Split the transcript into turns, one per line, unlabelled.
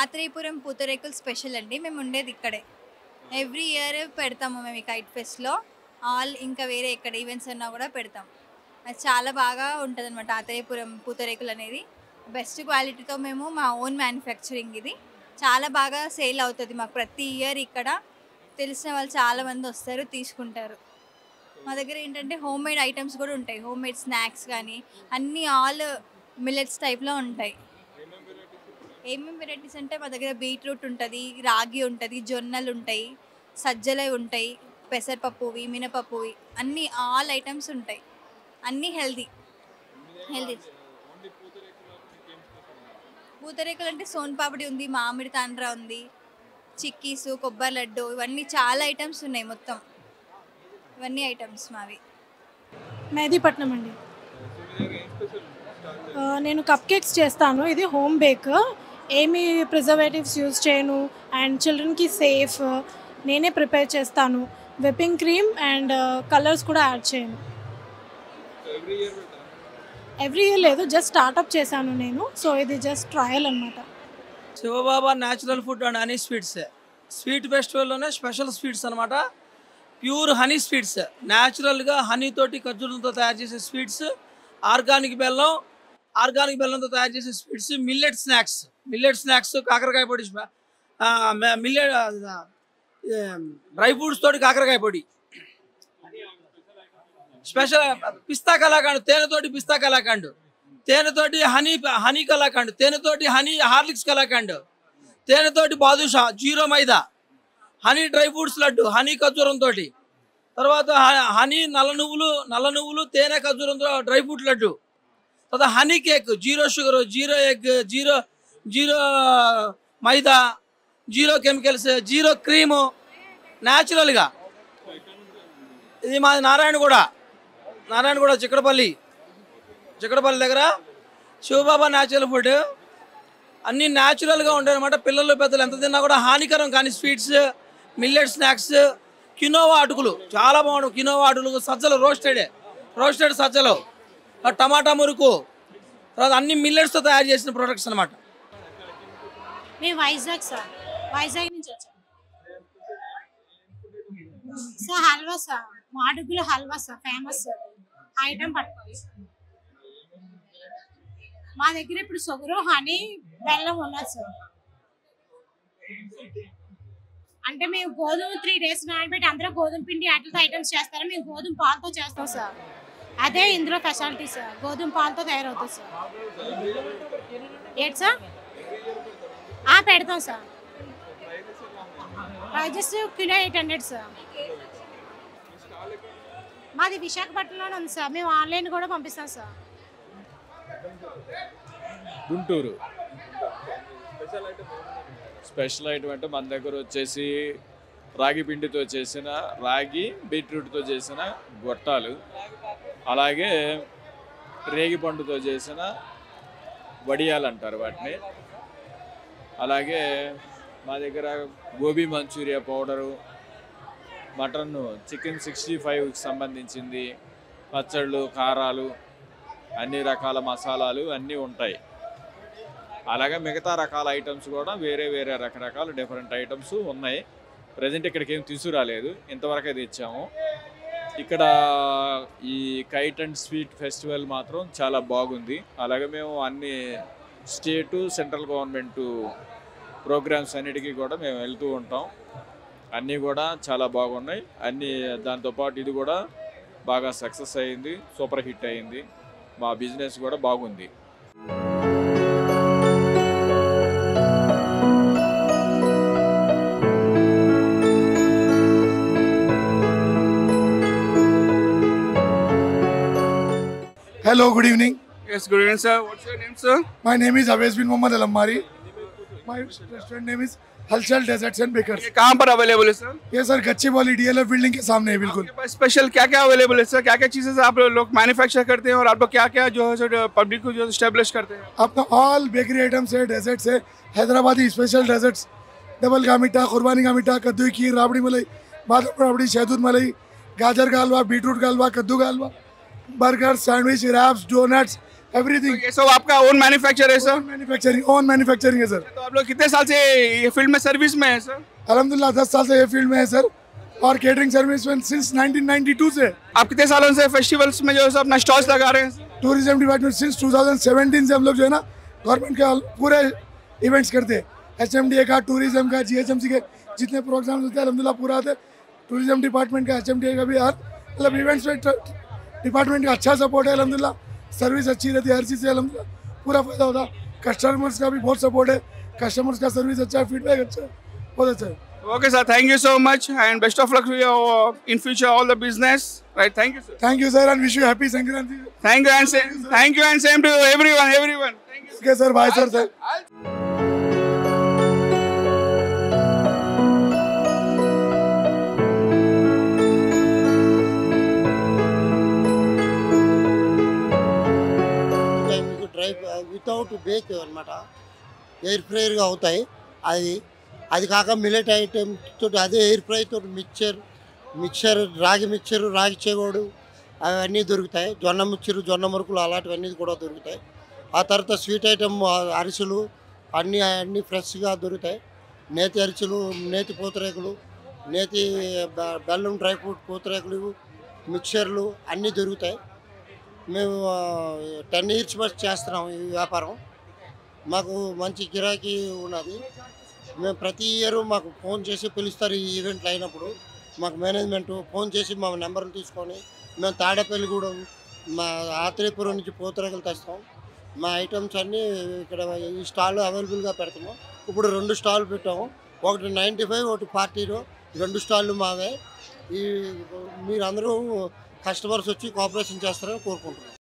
ఆత్రేయపురం పూతరేకులు special అండి. మేము ఉండేది ఇక్కడే. ఎవ్రీ ఇయర్ పెడతాము మేము ఈ కైట్ ఫెస్ట్‌లో. ఇంకా వేరే ఎక్కడ ఈవెంట్స్ అన్నా కూడా పెడతాం. అది చాలా బాగా ఉంటదనమాట ఆత్రేయపురం పూతరేకులు అనేది. బెస్ట్ క్వాలిటీతో మేము మా ఓన్ మ్యానుఫ్యాక్చరింగ్ ఇది. చాలా బాగా సేల్ అవుతది మాకు ప్రతి ఇయర్ ఇక్కడ. తెలిసిన వాళ్ళు చాలామంది వస్తారు తీసుకుంటారు. మా దగ్గర ఏంటంటే హోమ్‌మేడ్ ఐటెమ్స్ కూడా ఉంటాయి. హోమ్‌మేడ్ స్నాక్స్ కానీ అన్నీ మిల్లెట్స్ టైప్‌లో ఉంటాయి. ఏమేమి వెరైటీస్ అంటే మా దగ్గర బీట్రూట్ ఉంటుంది, రాగి ఉంటుంది, జొన్నలు ఉంటాయి, సజ్జలవి ఉంటాయి, పెసరపప్పువి, మినపప్పువి అన్నీ ఐటమ్స్ ఉంటాయి. అన్నీ హెల్దీ. పూతరేకులు అంటే సోన్ పాపిడి ఉంది, మామిడి తాండ్ర ఉంది, చిక్కీసు, కొబ్బరి లడ్డు ఇవన్నీ చాలా ఐటమ్స్ ఉన్నాయి మొత్తం. ఇవన్నీ ఐటమ్స్ మావి.
మెహదీపట్నం అండి. నేను కప్ కేక్స్ చేస్తాను. ఇది హోమ్ బేక్. ఏమి ప్రిజర్వేటివ్స్ యూజ్ చేయను అండ్ చిల్డ్రన్కి సేఫ్. నేనే ప్రిపేర్ చేస్తాను. విప్పింగ్ క్రీమ్ అండ్ కలర్స్ కూడా యాడ్ చేయను. ఎవ్రీ ఇయర్ లేదు, జస్ట్ స్టార్ట్అప్ చేశాను నేను. సో ఇది జస్ట్ ట్రయల్ అనమాట.
Shivbaba natural food and honey sweets sweet ఫెస్టివల్లోనే స్పెషల్ స్వీట్స్ అనమాట. ప్యూర్ హనీ స్వీట్స్, న్యాచురల్గా హనీ తోటి ఖర్జూరంతో తయారు చేసే స్వీట్స్, ఆర్గానిక్ బెల్లంతో తయారు చేసే స్వీట్స్, మిల్లెట్ స్నాక్స్ కాకరకాయ పొడి, మిల్లెట్ డ్రై ఫ్రూట్స్ తోటి కాకరకాయ పొడి, స్పెషల్ పిస్తా కలాకండ్, తేనెతోటి పిస్తా కలాకండ్, తేనెతోటి హనీ కలాకండ్, తేనెతోటి హనీ హార్లిక్స్ కలాకండ్, తేనెతోటి badusha zero maida, honey dry fruits laddu, honey ఖర్జూరంతో, తర్వాత హనీ నల్ల నువ్వులు తేనె ఖర్జూరంతో డ్రై ఫ్రూట్ లడ్డు, తర్వాత honey cake, zero sugar, zero egg, zero maida, zero chemicals, zero cream, న్యాచురల్గా. ఇది మాది నారాయణగూడ చిక్కడపల్లి దగ్గర శివబాబా న్యాచురల్ ఫుడ్. అన్నీ న్యాచురల్గా ఉంటాయి అనమాట. పిల్లలు పెద్దలు ఎంత తిన్నా కూడా హానికరం కానీ స్వీట్స్, మిల్లెట్ స్నాక్స్, కినోవా అటుకులు చాలా బాగుంటుంది. కినోవా అటుకులు, సజ్జలు రోస్టెడ్ సజ్జలు, టమాటా మురుకు, తర్వాత అన్ని మిల్లెట్స్తో తయారు చేసిన ప్రొడక్ట్స్ అనమాట.
మేము వైజాగ్ నుంచి వచ్చాం sir. Halwa sir, Madugula halwa sir famous item పట్టుకోండి. మా దగ్గర ఇప్పుడు షుగరు, హనీ, బెల్లం ఉన్నది సార్. అంటే మేము గోధుమ 3 days నానబెట్టి అందరూ గోధుమ పిండి వాటితో ఐటమ్స్ చేస్తారు. మేము గోధుమ పాలతో చేస్తాం సార్. అదే ఇందులో స్పెషాలిటీ సార్. గోధుమ పాలతో తయారవుతుంది సార్. ఏంటి సార్? పెడతాం సార్. Prices kilo 800 sir. మాది విశాఖపట్నంలోనే ఉంది సార్. మేము ఆన్లైన్ కూడా పంపిస్తాం సార్.
గుంటూరు స్పెషల్ ఐటమ్ అంటే మన దగ్గర వచ్చేసి రాగి పిండితో చేసిన, రాగి బీట్రూట్తో చేసిన గొట్టాలు, అలాగే రేగి పండుతో చేసిన వడియాలు అంటారు వాటిని. అలాగే మా దగ్గర gobi manchurian powder, mutton chicken 65కి సంబంధించింది, పచ్చళ్ళు, కారాలు, అన్ని రకాల మసాలాలు అన్నీ ఉంటాయి. అలాగే మిగతా రకాల ఐటమ్స్ కూడా వేరే రకరకాల డిఫరెంట్ ఐటమ్స్ ఉన్నాయి. ప్రజెంట్ ఇక్కడికి ఏం తీసుకురాలేదు, ఇంతవరకే తెచ్చాము. ఇక్కడ ఈ కైట్ అండ్ స్వీట్ ఫెస్టివల్ మాత్రం చాలా బాగుంది. అలాగే మేము అన్ని స్టేటు, సెంట్రల్ గవర్నమెంట్ ప్రోగ్రామ్స్ అన్నిటికీ కూడా మేము వెళ్తూ ఉంటాం. అన్నీ కూడా చాలా బాగున్నాయి. దాంతోపాటు ఇది కూడా బాగా సక్సెస్ అయింది, సూపర్ హిట్ అయింది. మా బిజినెస్ కూడా బాగుంది.
Hello, good evening.
Yes, good evening, sir. What's your name, sir?
My name is Awais bin Mohammad Alammari. My restaurant name is हलचल डेजर्ट्स एंड बेकर्स।
ये कहाँ पर अवेलेबल है सर?
ये सर गच्चीबौली डीएलएफ बिल्डिंग के सामने है बिल्कुल।
आपके पास स्पेशल क्या क्या अवेलेबल है सर? क्या क्या चीज़ें आप लोग मैन्युफैक्चर करते हैं और आप लोग क्या क्या जो है पब्लिक को जो स्टेब्लिश करते हैं?
आपका ऑल बेकरी आइटम्स है, डेजर्ट्स है, हैदराबादी स्पेशल डेजर्ट्स, डबल का मीठा, कुर्बानी का मीठा, कद्दू की खीर, राबड़ी मलाई, बादाम राबड़ी, शहतूत मलाई, गाजर का हलवा, बीटरूट का हलवा, कद्दू का halwa, burger, sandwich, wraps, donuts, everything
ये सब आपका ओन मैन्युफैक्चर है सर?
ओन मैन्युफैक्चरिंग है सर।
तो आप लोग कितने साल से ये फील्ड में सर्विस में है सर?
अल्हम्दुलिल्लाह 10 साल से ये फील्ड में है सर, और केटरिंग सर्विस में सिंस 1992 से।
आप कितने सालों से फेस्टिवल्स में जो है सो अपना स्टॉल्स लगा रहे हैं सर?
टूरिज्म डिपार्टमेंट सिंस 2017 से हम लोग जो है ना गवर्नमेंट के पूरे इवेंट्स करते हैं, HMDA का, टूरिज्म का, GHMC के जितने प्रोग्राम्स होते हैं अल्हम्दुलिल्लाह पूरा आते हैं। टूरिज्म डिपार्टमेंट का, HMDA का भी हर मतलब इवेंट्स में डिपार्टमेंट का अच्छा सपोर्ट है अल्हम्दुलिल्लाह। सर्विस अच्छी रहती है, हर चीज़ से अल्हम्दुलिल्लाह पूरा फायदा होता है। कस्टमर्स का भी बहुत सपोर्ट है, कस्टमर्स का सर्विस अच्छा है, फीडबैक अच्छा है, बहुत अच्छा है।
Okay sir, thank you so much and best of luck to you in future all the business. Right, thank you sir.
Thank you sir and wish you happy Sankranti.
Thank you and same to everyone. Thank you.
Okay sir, bye sir.
మీకు dry without bake అనమాట, air ఫ్రైర్గా అవుతాయి. అది కాక millet item తోటి అదే air fry తోటి mixture ragi mixture, ragi chegodi అవన్నీ దొరుకుతాయి. జొన్న మిక్చరు, జొన్న మురుకులు అలాంటివన్నీ కూడా దొరుకుతాయి. ఆ తర్వాత స్వీట్ ఐటమ్ అరిసెలు అన్నీ ఫ్రెష్గా దొరుకుతాయి. నేతి అరిసెలు, నేతి పూతరేకులు, నేతి బెల్లం డ్రై ఫ్రూట్ పూతరేకులు, మిక్చర్లు అన్నీ దొరుకుతాయి. మేము 10 years బట్టి చేస్తున్నాం ఈ వ్యాపారం. మాకు మంచి గిరాకీ ఉన్నది. మేము ప్రతి ఇయర్ మాకు ఫోన్ చేసి పిలుస్తారు. ఈ ఈవెంట్లు అయినప్పుడు మాకు మేనేజ్మెంట్ ఫోన్ చేసి మా నెంబర్లు తీసుకొని మేము తాడేపల్లిగూడెం, మా ఆత్రేయపురం నుంచి పూతరేకులు తెస్తాం. మా ఐటమ్స్ అన్నీ ఇక్కడ ఈ స్టాల్ అవైలబుల్గా పెడతాము. ఇప్పుడు 2 స్టాల్ పెట్టాము, ఒకటి 95, ఒకటి 40. 2 స్టాళ్ళు మావే. ఈ మీరందరూ కస్టమర్స్ వచ్చి కోఆపరేషన్ చేస్తారని కోరుకుంటున్నాం.